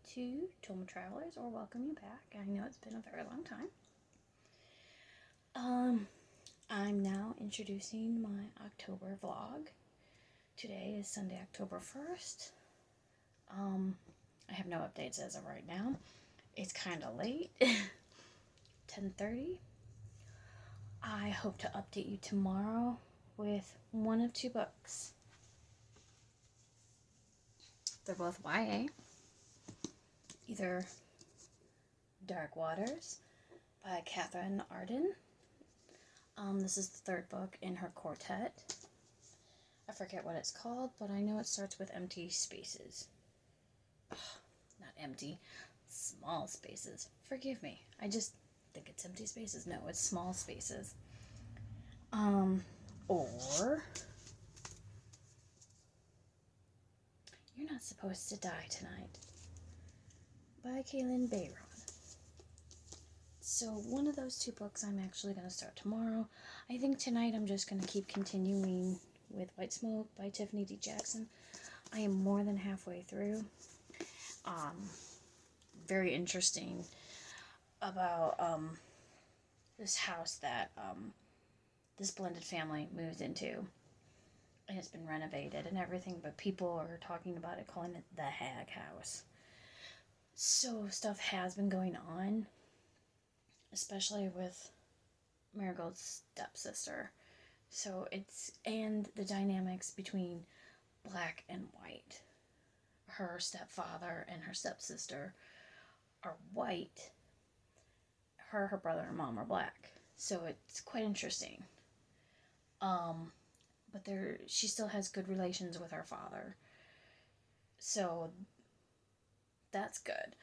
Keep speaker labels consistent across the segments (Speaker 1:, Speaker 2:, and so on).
Speaker 1: to Travelers, or welcome you back. I know it's been a very long time. I'm now introducing my October vlog. Today is Sunday, October 1st. I have no updates as of right now. It's kind of late, 10:30. I hope to update you tomorrow with one of two books. They're both YA. Either Dark Waters by Catherine Arden. This is the third book in her quartet. I forget what it's called, but I know it starts with empty spaces. Ugh, not empty, small spaces. Forgive me. I just think it's empty spaces. No, it's small spaces. Or You're Not Supposed to Die Tonight by Kaylin Bayron. So one of those two books I'm actually going to start tomorrow. I think tonight I'm just going to keep continuing with White Smoke by Tiffany D. Jackson. I am more than halfway through. Very interesting about this house that this blended family moved into. And it's been renovated and everything, but people are talking about it, calling it the Hag House. So stuff has been going on, especially with Marigold's stepsister. So and the dynamics between black and white. Her stepfather and her stepsister are white. Her brother and mom are black. So it's quite interesting. But she still has good relations with her father. So that's good.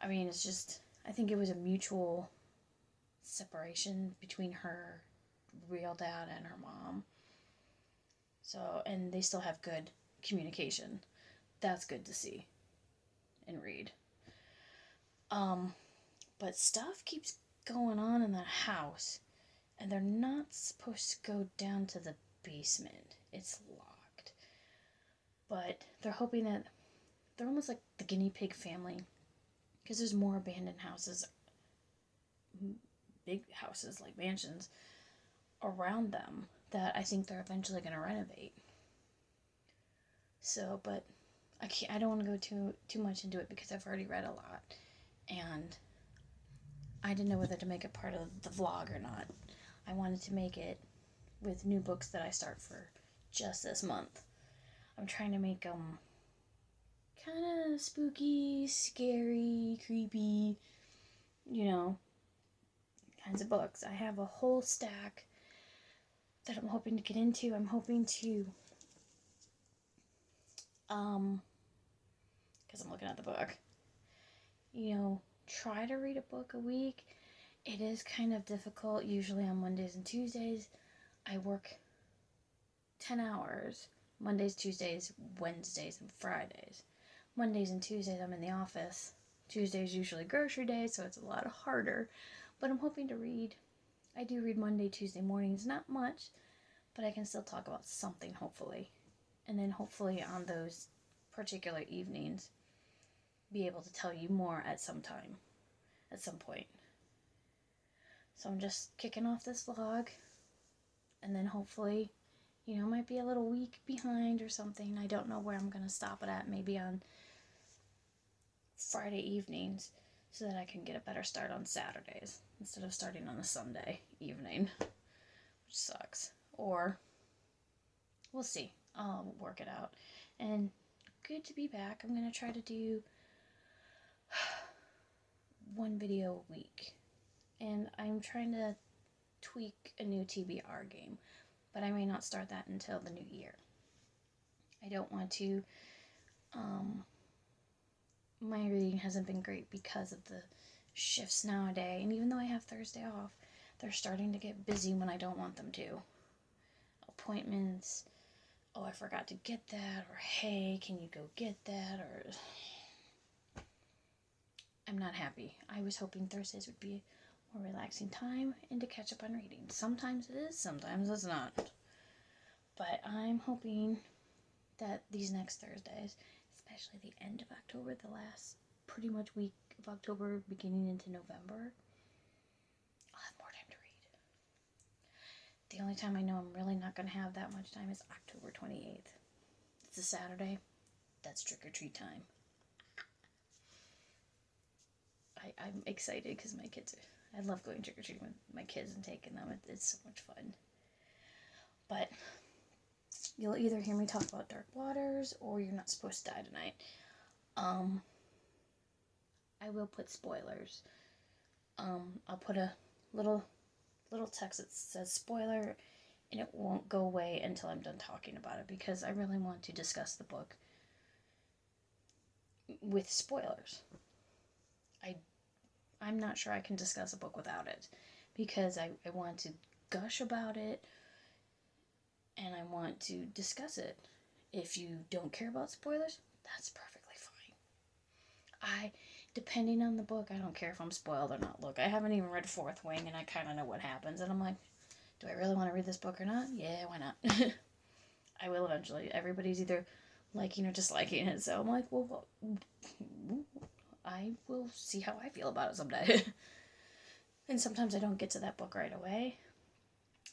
Speaker 1: I mean, it's just, I think it was a mutual separation between her real dad and her mom. So, and they still have good communication. That's good to see and read. But stuff keeps going on in that house, and they're not supposed to go down to the basement. It's locked. But they're hoping that they're almost like the guinea pig family, because there's more abandoned houses, big houses like mansions around them that I think they're eventually going to renovate. So, but I don't want to go too much into it because I've already read a lot, and I didn't know whether to make it part of the vlog or not. I wanted to make it with new books that I start for just this month. I'm trying to make them kind of spooky, scary, creepy, kinds of books. I have a whole stack that I'm hoping to get into. I'm hoping to, because I'm looking at the book, try to read a book a week. It is kind of difficult. Usually on Mondays and Tuesdays, I work 10 hours. Mondays, Tuesdays, Wednesdays, and Fridays. Mondays and Tuesdays I'm in the office. Tuesdays usually grocery day, so it's a lot harder. But I'm hoping to read. I do read Monday, Tuesday mornings. Not much, but I can still talk about something, hopefully. And then hopefully on those particular evenings, be able to tell you more at some point. So I'm just kicking off this vlog, and then hopefully, might be a little week behind or something. I don't know where I'm going to stop it at, maybe on Friday evenings, so that I can get a better start on Saturdays, instead of starting on a Sunday evening, which sucks. Or, we'll see. I'll work it out. And good to be back. I'm going to try to do one video a week. And I'm trying to tweak a new TBR game, but I may not start that until the new year. I don't want to, my reading hasn't been great because of the shifts nowadays, and even though I have Thursday off, they're starting to get busy when I don't want them to. Appointments, oh, I forgot to get that, or hey, can you go get that, or I'm not happy. I was hoping Thursdays would be a more relaxing time and to catch up on reading. Sometimes it is, sometimes it's not. But I'm hoping that these next Thursdays, especially the end of October, the last pretty much week of October, beginning into November, I'll have more time to read. The only time I know I'm really not going to have that much time is October 28th. It's a Saturday. That's trick-or-treat time. I'm excited because my kids I love going trick-or-treating with my kids and taking them. It's so much fun. But you'll either hear me talk about Dark Waters or You're Not Supposed to Die Tonight. I will put spoilers. I'll put a little text that says spoiler, and it won't go away until I'm done talking about it, because I really want to discuss the book with spoilers. I'm not sure I can discuss a book without it, because I want to gush about it, and I want to discuss it. If you don't care about spoilers, that's perfectly fine. Depending on the book, I don't care if I'm spoiled or not. Look, I haven't even read Fourth Wing, and I kind of know what happens, and I'm like, do I really want to read this book or not? Yeah, why not? I will eventually. Everybody's either liking or disliking it, so I'm like, well, I will see how I feel about it someday. And sometimes I don't get to that book right away,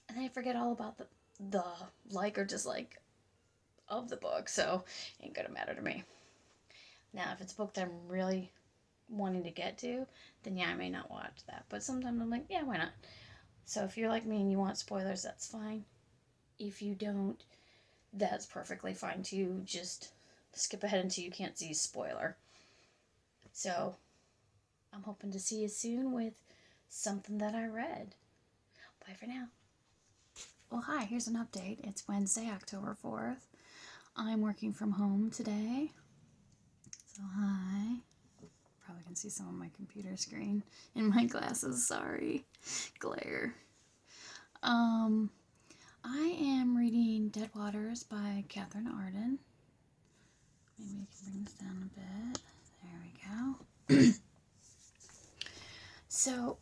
Speaker 1: and I forget all about the like or dislike of the book, so it ain't gonna matter to me. Now, if it's a book that I'm really wanting to get to, then yeah, I may not watch that. But sometimes I'm like, yeah, why not? So if you're like me and you want spoilers, that's fine. If you don't, that's perfectly fine too. Just skip ahead until you can't see spoiler. So I'm hoping to see you soon with something that I read. Bye for now. Well, hi, here's an update. It's Wednesday, October 4th. I'm working from home today. So hi. Probably can see some of my computer screen in my glasses, sorry. Glare. I am reading Dead Waters by Catherine Arden. Maybe we can bring this down a bit. There we go. So,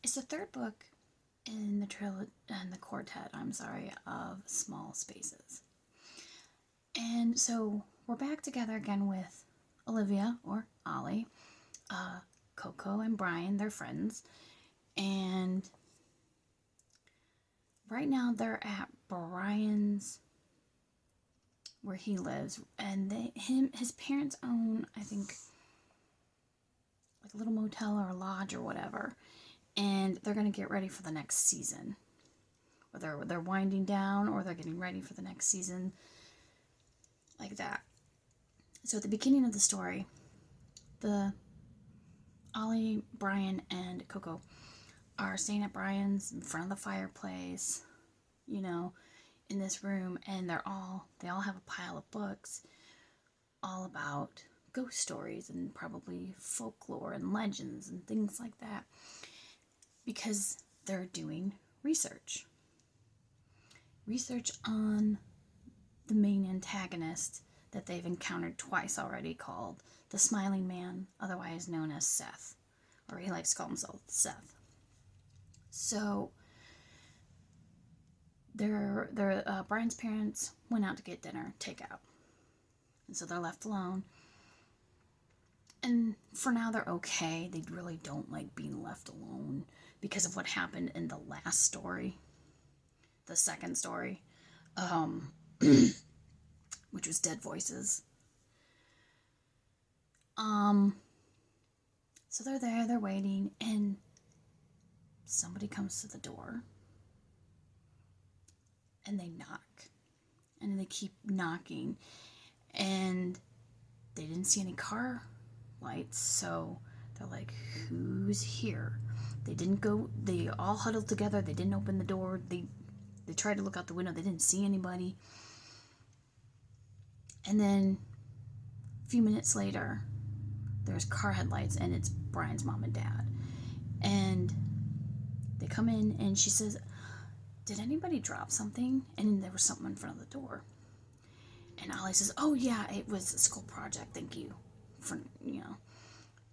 Speaker 1: it's the third book in the quartet, of Small Spaces. And so, we're back together again with Olivia, or Ollie, Coco and Brian, they're friends, and right now they're at Brian's, where he lives, and his parents own, I think, like a little motel or a lodge or whatever, and they're going to get ready for the next season. Or they're winding down, or they're getting ready for the next season, like that. So at the beginning of the story, Ollie, Brian, and Coco are staying at Brian's in front of the fireplace, in this room, and they all have a pile of books all about ghost stories and probably folklore and legends and things like that, because they're doing research on the main antagonist that they've encountered twice already, called the Smiling Man, otherwise known as Seth, or he likes to call himself Seth. So Brian's parents went out to get dinner, takeout, and so they're left alone. And for now, they're okay. They really don't like being left alone because of what happened in the last story, the second story, which was Dead Voices. So they're there, they're waiting, and somebody comes to the door, and they knock, and they keep knocking, and they didn't see any car lights, so they're like, who's here? They all huddled together, they didn't open the door, they tried to look out the window, they didn't see anybody. And then a few minutes later, there's car headlights, and it's Brian's mom and dad. And they come in, and she says, did anybody drop something? And there was something in front of the door. And Ollie says, oh yeah, it was a school project, thank you.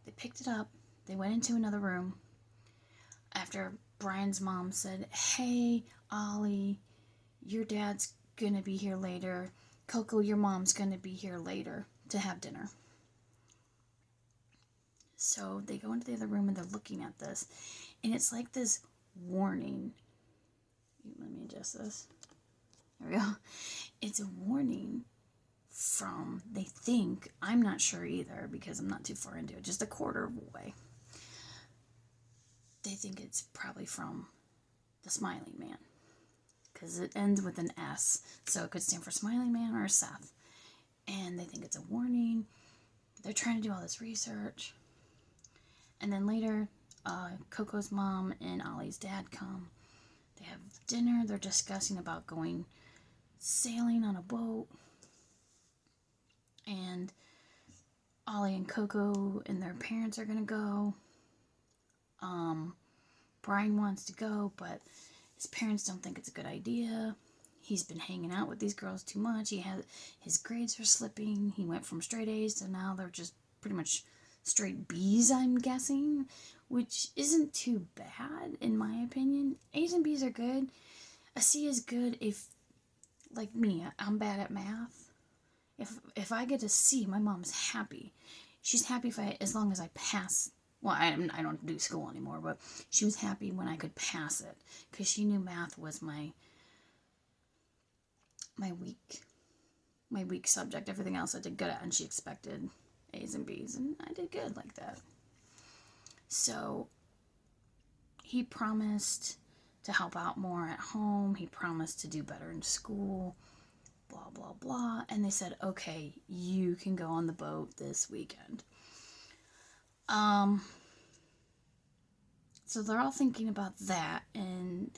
Speaker 1: They picked it up, they went into another room. After Brian's mom said, hey, Ollie, your dad's gonna be here later. Coco, your mom's gonna be here later to have dinner. So they go into the other room and they're looking at this. And it's like this warning. Let me adjust this. There we go. It's a warning from, they think, I'm not sure either because I'm not too far into it, just a quarter of a way. They think it's probably from the Smiling Man because it ends with an S, so it could stand for Smiling Man or Seth. And they think it's a warning. They're trying to do all this research. And then later, Coco's mom and Ollie's dad come. They have dinner. They're discussing about going sailing on a boat. And Ollie and Coco and their parents are going to go. Brian wants to go, but his parents don't think it's a good idea. He's been hanging out with these girls too much. His grades are slipping. He went from straight A's to now they're just pretty much straight B's, I'm guessing, which isn't too bad in my opinion. A's and B's are good. A C is good if, like me, I'm bad at math. If I get a C, my mom's happy. She's happy as long as I pass. Well, I don't do school anymore, but she was happy when I could pass it because she knew math was my weak subject. Everything else I did good at, and she expected A's and B's, and I did good like that. So he promised to help out more at home. He promised to do better in school, blah, blah, blah. And they said, okay, you can go on the boat this weekend. So they're all thinking about that, and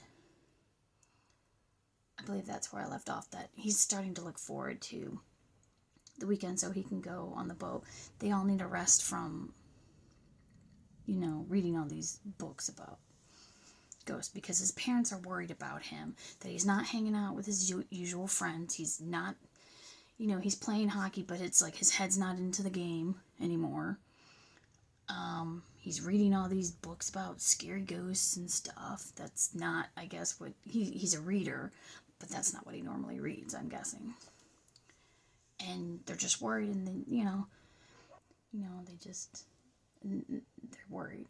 Speaker 1: I believe that's where I left off, that he's starting to look forward to the weekend so he can go on the boat. They all need a rest from, reading all these books about ghosts because his parents are worried about him, that he's not hanging out with his usual friends. He's not, he's playing hockey, but it's like his head's not into the game anymore. He's reading all these books about scary ghosts and stuff. That's not, I guess, what he's a reader, but that's not what he normally reads, I'm guessing. And they're just worried, and then, they're worried.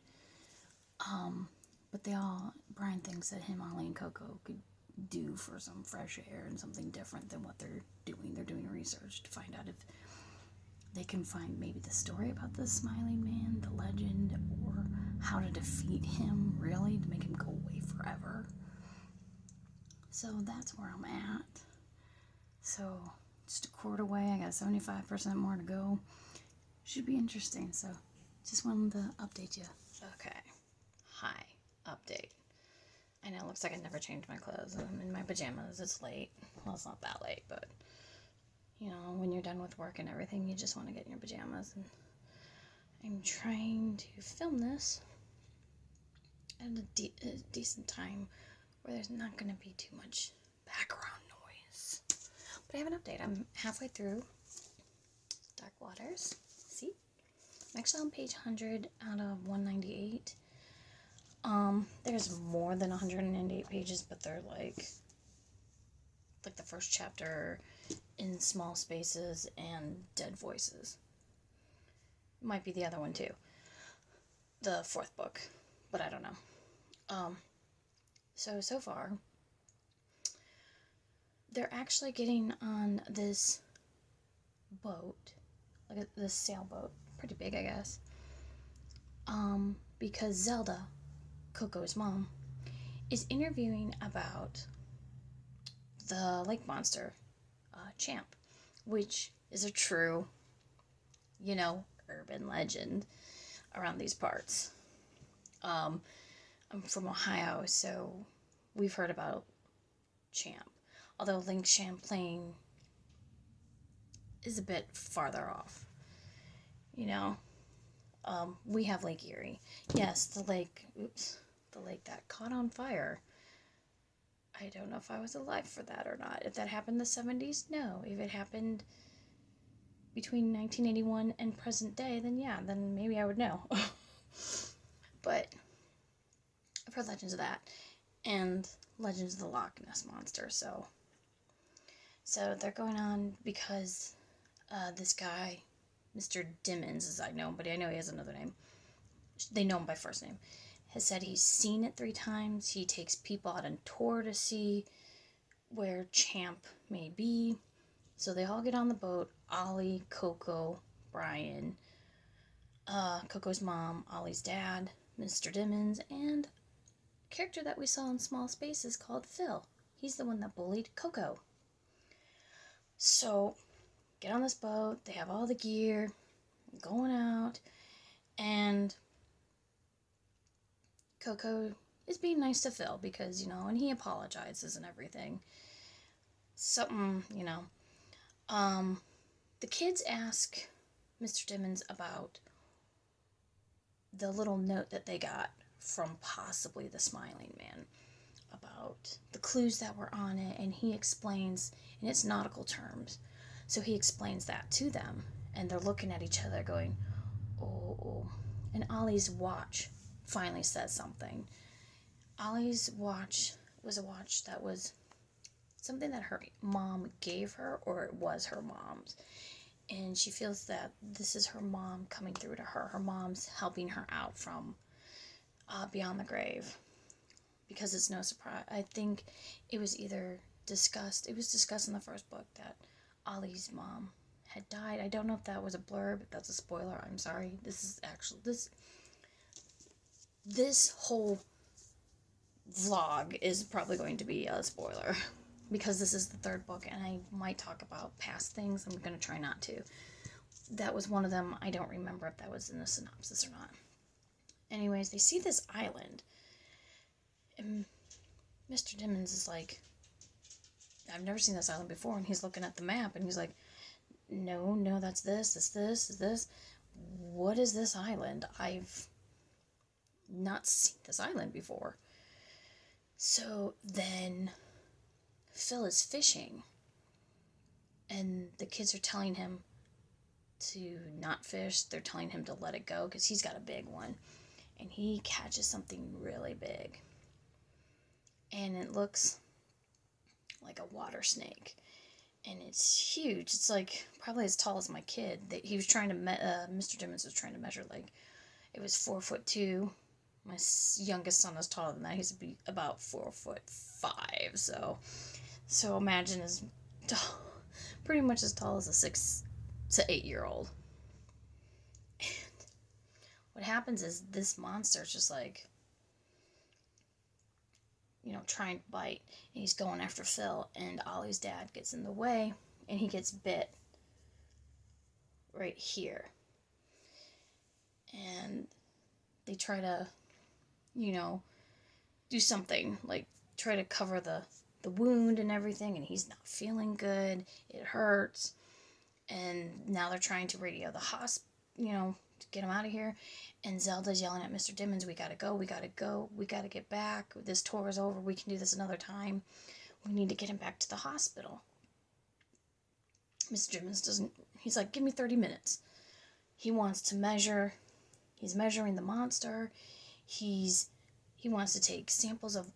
Speaker 1: But Brian thinks that him, Ollie, and Coco could do for some fresh air and something different than what they're doing. They're doing research to find out if they can find maybe the story about the Smiling Man, the legend, or how to defeat him, really, to make him go away forever. So that's where I'm at. So just a quarter away. I got 75% more to go. Should be interesting. So just wanted to update you. Okay. Hi. Update. I know it looks like I never changed my clothes. I'm in my pajamas. It's late. Well, it's not that late, but when you're done with work and everything, you just want to get in your pajamas. And I'm trying to film this at a decent time where there's not going to be too much background noise. But I have an update. I'm halfway through Dark Waters. See? I'm actually on page 100 out of 198. There's more than 198 pages, but they're like the first chapter in small spaces and dead voices. Might be the other one too. The fourth book, but I don't know. So far, they're actually getting on this boat, like this sailboat, pretty big, I guess. Because Zelda, Coco's mom, is interviewing about the lake monster, Champ, which is a true, urban legend around these parts. I'm from Ohio, so we've heard about Champ, although Lake Champlain is a bit farther off. We have Lake Erie. Yes, the lake that caught on fire. I don't know if I was alive for that or not. If that happened in the 70s, no. If it happened between 1981 and present day, then maybe I would know. But I've heard legends of that and legends of the Loch Ness Monster. So they're going on because this guy, Mr. Dimmons, as I know him, but I know he has another name. they know him by first name, has said he's seen it 3 times. He takes people out on tour to see where Champ may be. So they all get on the boat. Ollie, Coco, Brian, Coco's mom, Ollie's dad, Mr. Dimmons, and a character that we saw in Small Spaces called Phil. He's the one that bullied Coco. So, get on this boat. They have all the gear, going out, and Coco is being nice to Phil because, and he apologizes and everything. Something, the kids ask Mr. Dimmons about the little note that they got from possibly the Smiling Man, about the clues that were on it, and he explains in its nautical terms. So he explains that to them, and they're looking at each other going, oh. And Ollie's watch finally says something. Ollie's watch was a watch that was something that her mom gave her, or it was her mom's. And she feels that this is her mom coming through to her. Her mom's helping her out from beyond the grave. Because it's no surprise. I think it was discussed in the first book that Ollie's mom had died. I don't know if that was a blurb, if that's a spoiler. I'm sorry. This is actually, this whole vlog is probably going to be a spoiler. Because this is the 3rd book, and I might talk about past things. I'm going to try not to. That was one of them. I don't remember if that was in the synopsis or not. Anyways, they see this island. And Mr. Dimmons is like, I've never seen this island before. And he's looking at the map, and he's like, no, that's this. What is this island? I've not seen this island before. So then Phil is fishing, and the kids are telling him to not fish. They're telling him to let it go because he's got a big one, and he catches something really big, and it looks like a water snake, and it's huge. It's like probably as tall as my kid. He was trying to Mr. Dimmons was trying to measure, like, it was 4'2". My youngest son is taller than that. He's about 4'5". So imagine as tall, pretty much as tall as a 6 to 8-year-old. And what happens is this monster's just like, trying to bite, and he's going after Phil, and Ollie's dad gets in the way, and he gets bit right here. And they try to, do something, like try to cover the wound and everything, and he's not feeling good. It hurts. And now they're trying to radio the hospital, to get him out of here. And Zelda's yelling at Mr. Dimmons, we gotta go, we gotta get back. This tour is over, we can do this another time. We need to get him back to the hospital. Mr. Dimmons he's like, give me 30 minutes. He wants to measure, he's measuring the monster. He wants to take samples of,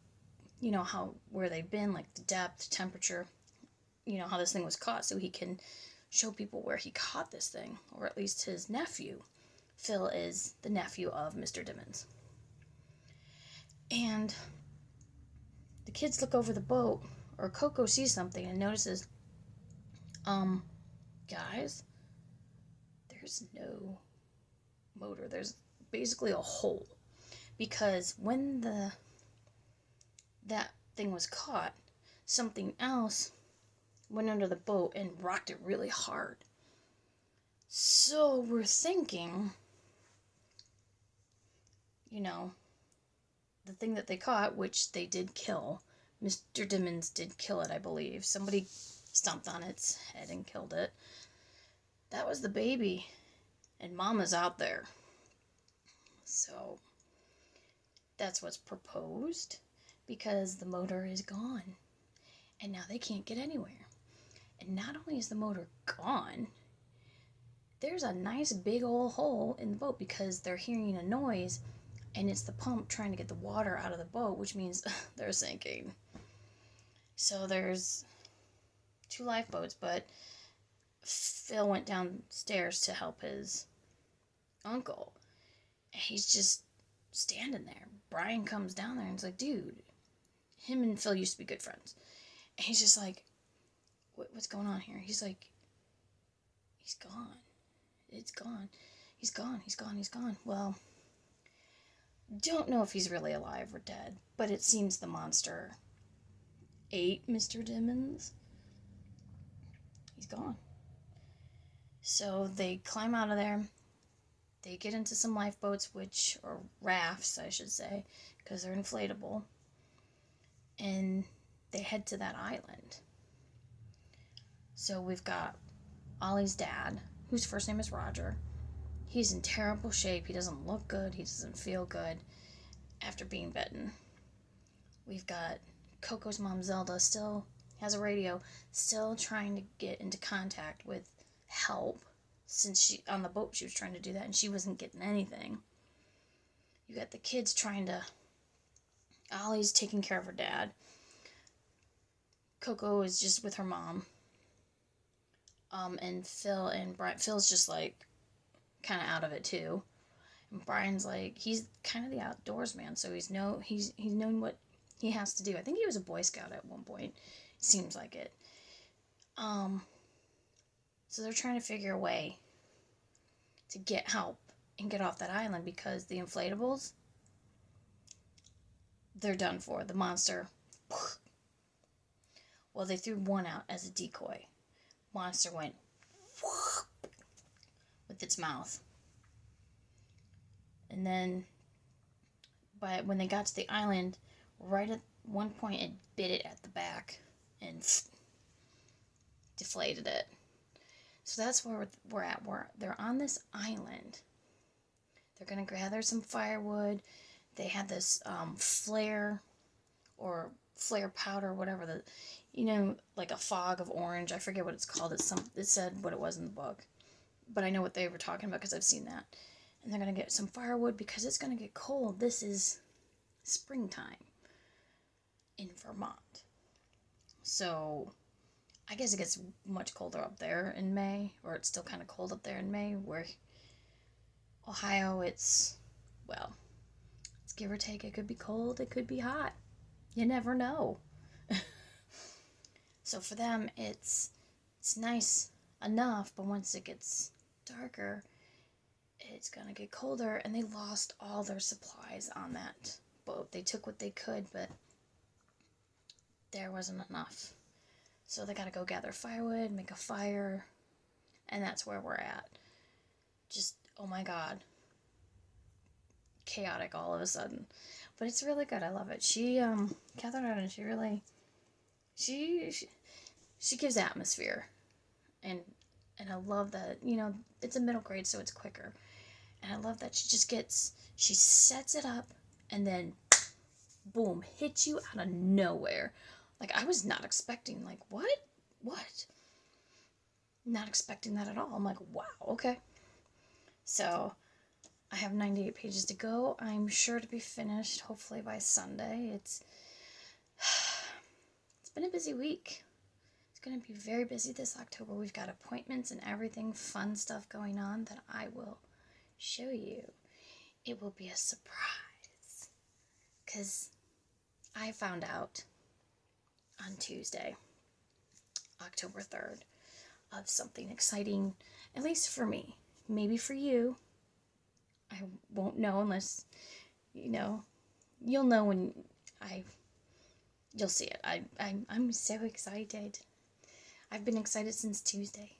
Speaker 1: where they've been, like the depth, temperature, how this thing was caught, so he can show people where he caught this thing, or at least his nephew. Phil is the nephew of Mr. Dimmons. And the kids look over the boat, or Coco sees something and notices, guys, there's no motor. There's basically a hole. Because when that thing was caught, something else went under the boat and rocked it really hard. So we're thinking, the thing that they caught, which they did kill, Mr. Dimmons did kill it, I believe. Somebody stomped on its head and killed it. That was the baby, and Mama's out there. So that's what's proposed, because the motor is gone, and now they can't get anywhere. And not only is the motor gone, there's a nice big old hole in the boat, because they're hearing a noise, and it's the pump trying to get the water out of the boat, which means they're sinking. So there's 2 lifeboats, but Phil went downstairs to help his uncle. And he's just standing there. Brian comes down there and it's like, dude, him and Phil used to be good friends. And he's just like, what's going on here? He's like, he's gone. It's gone. He's gone. He's gone. He's gone. Well, don't know if he's really alive or dead, but it seems the monster ate Mr. Dimmons. He's gone. So they climb out of there. They get into some lifeboats, or rafts, I should say, because they're inflatable. And they head to that island. So we've got Ollie's dad, whose first name is Roger. He's in terrible shape. He doesn't look good. He doesn't feel good after being bitten. We've got Coco's mom, Zelda, still has a radio, still trying to get into contact with help. Since on the boat she was trying to do that and she wasn't getting anything. You got the kids trying to... Ollie's taking care of her dad. Coco is just with her mom. And Phil and Brian... Phil's just like kind of out of it too. And Brian's like, he's kind of the outdoors man, so he's known what he has to do. I think he was a Boy Scout at one point. Seems like it. So they're trying to figure a way to get help and get off that island because the inflatables, they're done for. The monster, well, they threw one out as a decoy. Monster went with its mouth. And then, when they got to the island, right at one point it bit it at the back and deflated it. So that's where we're at. They're on this island. They're going to gather some firewood. They had this flare powder, whatever, like a fog of orange. I forget what it's called. It said what it was in the book. But I know what they were talking about because I've seen that. And they're going to get some firewood because it's going to get cold. This is springtime in Vermont. So I guess it gets much colder up there in May, or it's still kind of cold up there in May, where Ohio, it's give or take. It could be cold, it could be hot. You never know. So for them, it's nice enough, but once it gets darker, it's going to get colder, and they lost all their supplies on that boat. They took what they could, but there wasn't enough. So they got to go gather firewood, make a fire, and that's where we're at. Just, oh my God, chaotic all of a sudden. But it's really good. I love it. Catherine Arden, she gives atmosphere. And I love that, it's a middle grade, so it's quicker. And I love that she sets it up, and then, boom, hits you out of nowhere. Like, I was not expecting, like, what? Not expecting that at all. I'm like, wow, okay. So, I have 98 pages to go. I'm sure to be finished, hopefully by Sunday. It's been a busy week. It's going to be very busy this October. We've got appointments and everything, fun stuff going on that I will show you. It will be a surprise. Because I found out on Tuesday, October 3rd, of something exciting, at least for me. Maybe for you. I won't know unless, you'll know when you'll see it. I'm so excited. I've been excited since Tuesday.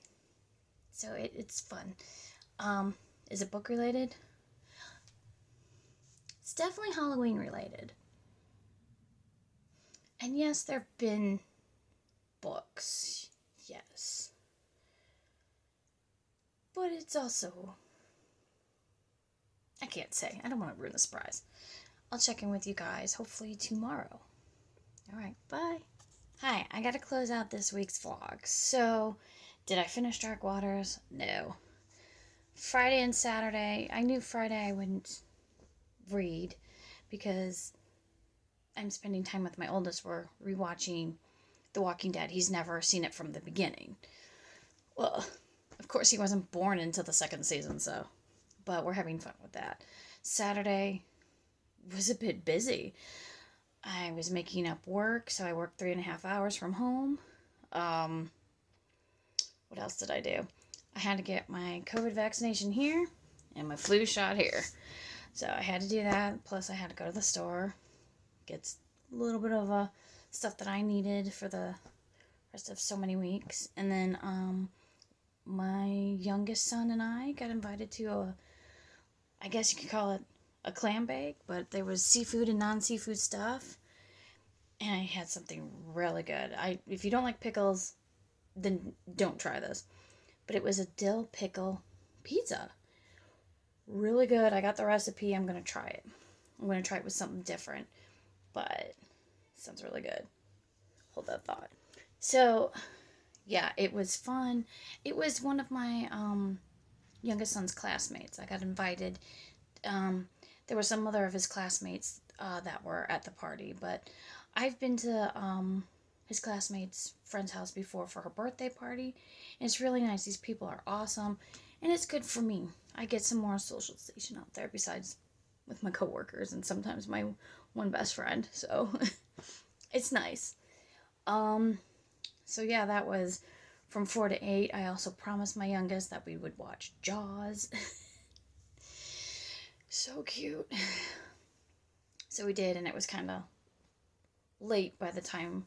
Speaker 1: So it's fun. Is it book related? It's definitely Halloween related. And yes, there have been books, yes. But it's also, I can't say. I don't want to ruin the surprise. I'll check in with you guys hopefully tomorrow. Alright, bye. Hi, I gotta close out this week's vlog. So, did I finish Dark Waters? No. Friday and Saturday, I knew Friday I wouldn't read because I'm spending time with my oldest. We're rewatching The Walking Dead. He's never seen it from the beginning. Well, of course he wasn't born into the second season, but we're having fun with that. Saturday was a bit busy. I was making up work, so I worked 3.5 hours from home. What else did I do? I had to get my COVID vaccination here and my flu shot here. So I had to do that. Plus, I had to go to the store, get a little bit of stuff that I needed for the rest of so many weeks. And then my youngest son and I got invited to I guess you could call it a clam bake, but there was seafood and non-seafood stuff. And I had something really good. If you don't like pickles, then don't try this. But it was a dill pickle pizza. Really good. I got the recipe. I'm going to try it. I'm going to try it with something different. But it sounds really good. Hold that thought. So, yeah, it was fun. It was one of my youngest son's classmates. I got invited. There were some other of his classmates that were at the party. But I've been to his classmate's friend's house before for her birthday party. And it's really nice. These people are awesome. And it's good for me. I get some more socialization out there besides with my coworkers and sometimes my one best friend. So it's nice. So yeah, that was from 4 to 8. I also promised my youngest that we would watch Jaws. So cute. So we did, and it was kind of late by the time,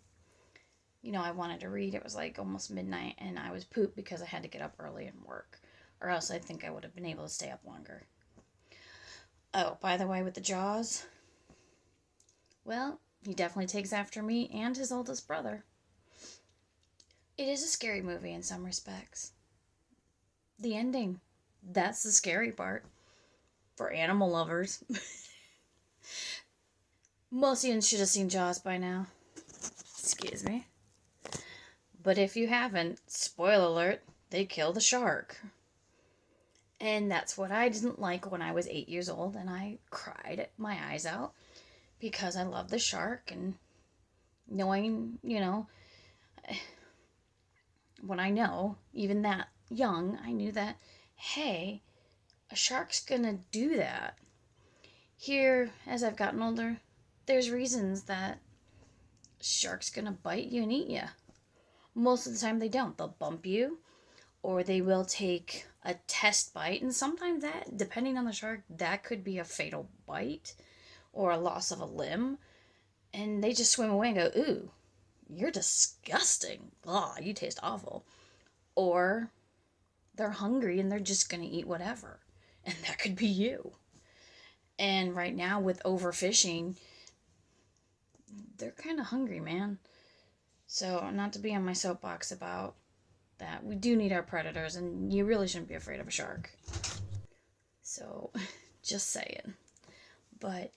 Speaker 1: I wanted to read. It was like almost midnight, and I was pooped because I had to get up early and work, or else I think I would have been able to stay up longer. Oh, by the way, with the Jaws, well, he definitely takes after me and his oldest brother. It is a scary movie in some respects. The ending, that's the scary part for animal lovers. Most of you should have seen Jaws by now. Excuse me. But if you haven't, spoiler alert, they kill the shark. And that's what I didn't like when I was 8 years old, and I cried my eyes out because I love the shark, and knowing, when I know, even that young, I knew that, hey, a shark's gonna do that. Here, as I've gotten older, there's reasons that shark's gonna bite you and eat you. Most of the time they don't. They'll bump you, or they will take a test bite, and sometimes that, depending on the shark, that could be a fatal bite or a loss of a limb, and they just swim away and go, ooh, you're disgusting. Ugh, you taste awful. Or they're hungry and they're just gonna eat whatever, and that could be you. And right now with overfishing, they're kind of hungry, man. So, not to be on my soapbox about that, we do need our predators, and you really shouldn't be afraid of a shark. So, just saying. But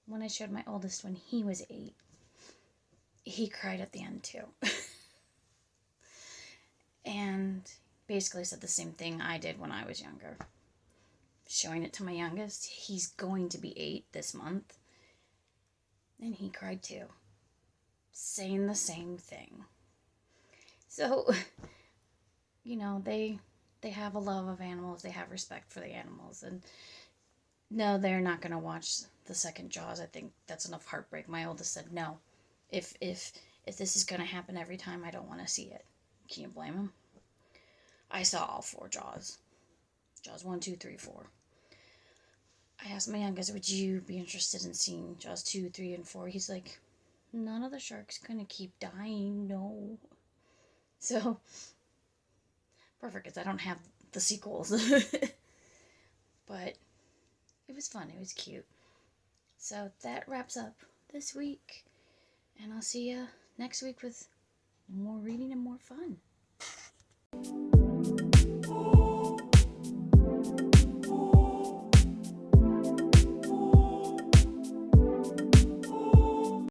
Speaker 1: when I showed my oldest when he was 8, he cried at the end too. And basically said the same thing I did when I was younger. Showing it to my youngest, he's going to be 8 this month, and he cried too, saying the same thing. So, they have a love of animals, they have respect for the animals, and no, they're not going to watch the second Jaws. I think that's enough heartbreak. My oldest said no. If this is going to happen every time, I don't want to see it. Can you blame him? I saw all 4 Jaws. Jaws 1, 2, 3, 4. I asked my youngest, would you be interested in seeing Jaws 2, 3, and 4? He's like, none of the sharks gonna keep dying, no. So, perfect, because I don't have the sequels. But it was fun, it was cute. So that wraps up this week. And I'll see you next week with more reading and more fun.